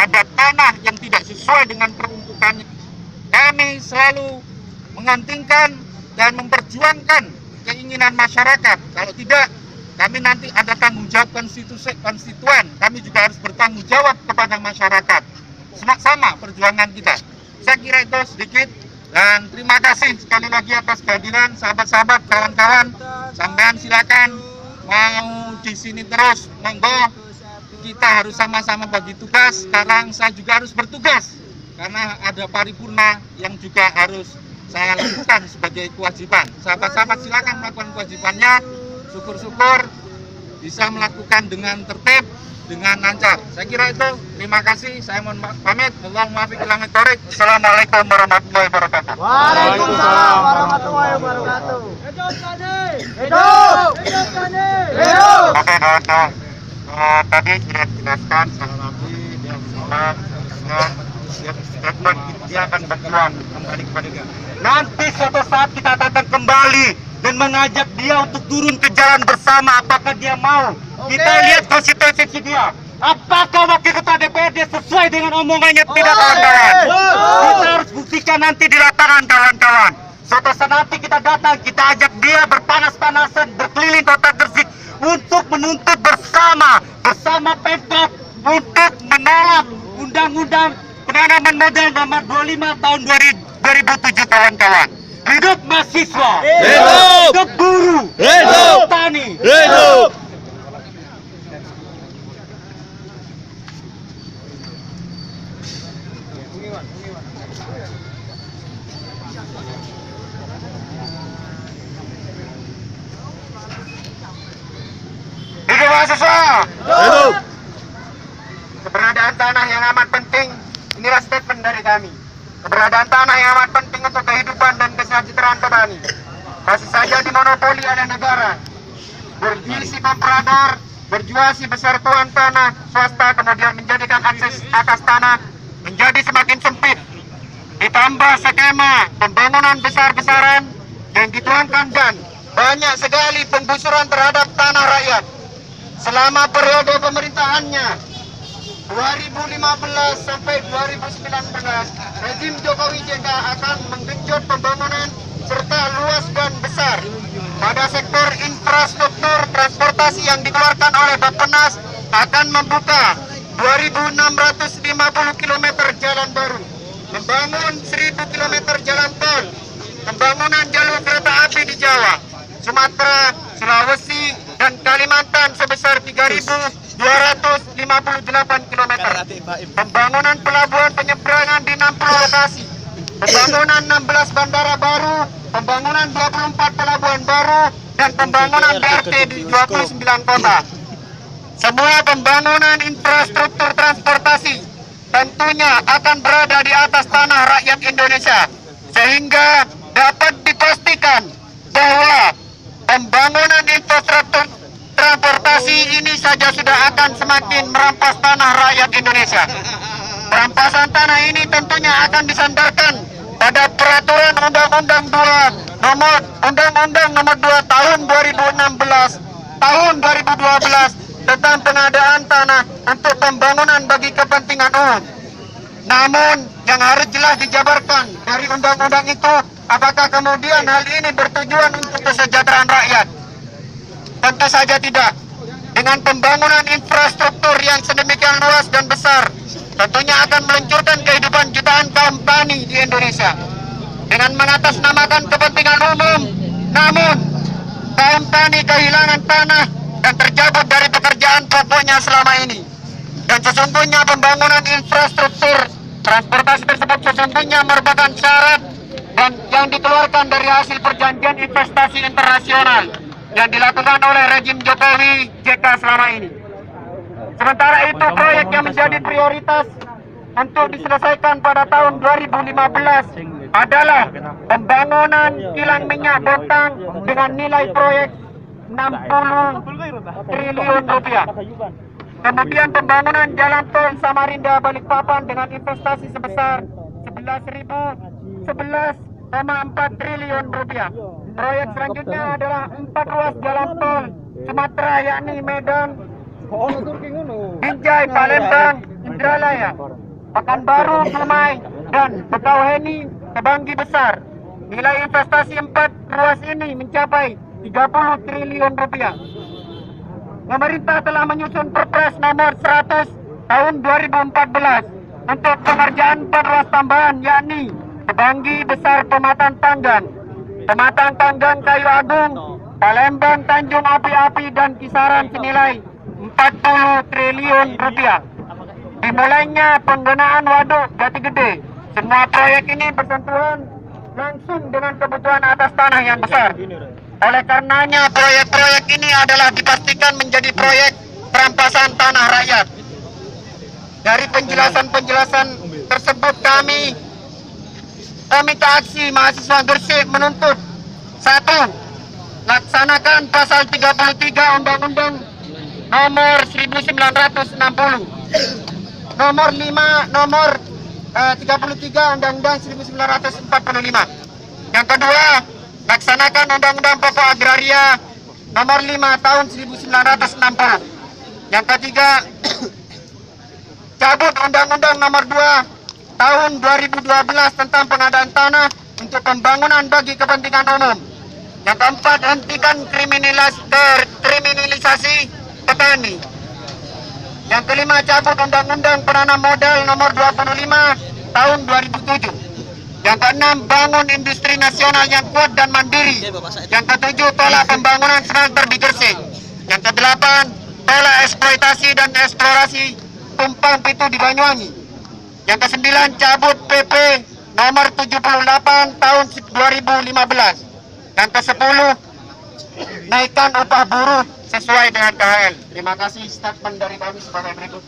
ada tanah yang tidak sesuai dengan peruntukannya, kami selalu mengantingkan dan memperjuangkan keinginan masyarakat. Kalau tidak, kami nanti ada tanggung jawab konstituen. Kami juga harus bertanggung jawab kepada masyarakat. Sama perjuangan kita. Saya kira itu sedikit, dan terima kasih sekali lagi atas kehadiran sahabat-sahabat, kawan-kawan. Sampean silakan mau di sini terus, monggo. Kita harus sama-sama bagi tugas. Sekarang saya juga harus bertugas karena ada paripurna yang juga harus saya lakukan sebagai kewajiban. Sahabat-sahabat silakan melakukan kewajibannya. Syukur-syukur bisa melakukan dengan tertib, dengan lancar. Saya kira itu. Terima kasih. Saya mohon pamit. Allahumma muwaffiq ila aqwamit thoriq. Assalamualaikum warahmatullahi wabarakatuh. Waalaikumsalam warahmatullahi wabarakatuh. Hidup Tani! Hidup! Hidup Tani! Hidup! Oke kawan-kawan. Tadi sudah dijelaskan sekali lagi dia statement dia akan berjuang kembali kepada dia. Nanti suatu saat kita datang kembali dan mengajak dia untuk turun ke jalan bersama. Apakah dia mau? Kita lihat konsistensi dia. Apakah wakil ketua DPRD sesuai dengan omongannya? Tidak, kawan-kawan. Kita harus buktikan nanti di lapangan, kawan-kawan. Suatu saat nanti kita datang, kita ajak dia berpanas-panasan, berkeliling kota Gresik untuk menuntut bersama Pemkab untuk menolak Undang-Undang Penanaman Modal nomor 25 tahun 2007, kawan-kawan. Hidup mahasiswa, hidup buruh, hidup tani, hidup. Hidup mahasiswa, hidup. Keberadaan tanah yang amat penting. Inilah statement dari kami. Keberadaan tanah yang amat penting untuk kehidupan dan kesejahteraan petani. Masih saja dimonopoli oleh negara. Bergisi komprador, berjuasi besar tuan tanah swasta, kemudian menjadikan akses atas tanah menjadi semakin sempit. Ditambah skema pembangunan besar-besaran yang dituangkan dan banyak sekali penggusuran terhadap tanah rakyat. Selama periode pemerintahannya 2015 sampai 2019, rezim Jokowi JK akan menggenjot pembangunan serta luas dan besar pada sektor infrastruktur transportasi yang dikeluarkan oleh Bappenas akan membuka 2.650 km jalan baru, membangun 1.000 km jalan tol, pembangunan jalur kereta api di Jawa, Sumatera, Sulawesi, dan Kalimantan sebesar 3.258 km, pembangunan pelabuhan penyeberangan di 60 lokasi, pembangunan 16 bandara baru, pembangunan 24 pelabuhan baru, dan pembangunan BRT di 29 kota. Semua pembangunan infrastruktur transportasi tentunya akan berada di atas tanah rakyat Indonesia, sehingga dapat dipastikan bahwa pembangunan infrastruktur transportasi ini saja sudah akan semakin merampas tanah rakyat Indonesia. Perampasan tanah ini tentunya akan disandarkan pada peraturan Undang-Undang nomor 2 tahun 2016 tahun 2012 tentang pengadaan tanah untuk pembangunan bagi kepentingan umum. Namun yang harus jelas dijabarkan dari undang-undang itu, apakah kemudian hal ini bertujuan untuk kesejahteraan rakyat? Tentu saja tidak. Dengan pembangunan infrastruktur yang sedemikian luas dan besar, tentunya akan meluncurkan kehidupan jutaan kaum tani di Indonesia. Dengan mengatasnamakan kepentingan umum, namun kaum tani kehilangan tanah dan terjabut dari pekerjaan pokoknya selama ini. Dan sesungguhnya pembangunan infrastruktur transportasi tersebut sesungguhnya merupakan syarat dan yang dikeluarkan dari hasil perjanjian investasi internasional yang dilakukan oleh rezim Jokowi JK selama ini. Sementara itu, proyek yang menjadi prioritas untuk diselesaikan pada tahun 2015 adalah pembangunan kilang minyak Bontang dengan nilai proyek 60 triliun rupiah. Kemudian pembangunan jalan tol Samarinda Balikpapan dengan investasi sebesar 11,4 triliun rupiah. Proyek selanjutnya adalah 4 ruas jalan tol Sumatera, yakni Medan, Binjai, Palembang, Indralaya, Pekanbaru, Dumai, dan Bekauheni, Kebanggi Besar. Nilai investasi 4 ruas ini mencapai 30 triliun rupiah. Pemerintah telah menyusun Perpres nomor 100 tahun 2014 untuk pengerjaan 4 ruas tambahan, yakni Kebanggi Besar Pematang Tanggan, Pematang Tanggan Kayu Agung, Palembang Tanjung Api-Api, dan kisaran senilai 40 triliun rupiah. Dimulainya penggunaan waduk Jati Gede. Semua proyek ini bersentuhan langsung dengan kebutuhan atas tanah yang besar. Oleh karenanya proyek-proyek ini adalah dipastikan menjadi proyek perampasan tanah rakyat. Dari penjelasan-penjelasan tersebut kami Komite Aksi Mahasiswa Gresik menuntut: 1. Laksanakan pasal 33 Undang-Undang nomor 1960, nomor 33 Undang-Undang 1945. Yang kedua, laksanakan Undang-Undang Pokok Agraria nomor 5 tahun 1960. Yang ketiga, cabut Undang-Undang nomor 2 tahun 2012 tentang pengadaan tanah untuk pembangunan bagi kepentingan umum. Yang keempat, hentikan kriminalisasi petani. Yang kelima, cabut Undang-Undang Penanam Modal nomor 25 tahun 2007. Yang keenam, bangun industri nasional yang kuat dan mandiri. Yang ketujuh, tolak pembangunan smelter di Gresik. Yang kedelapan, tolak eksploitasi dan eksplorasi tumpang pitu di Banyuwangi. Yang kesembilan, cabut PP nomor 78 tahun 2015. Yang ke-10, naikkan upah buruh sesuai dengan KHL. Terima kasih. Statement dari kami sebagai berikut.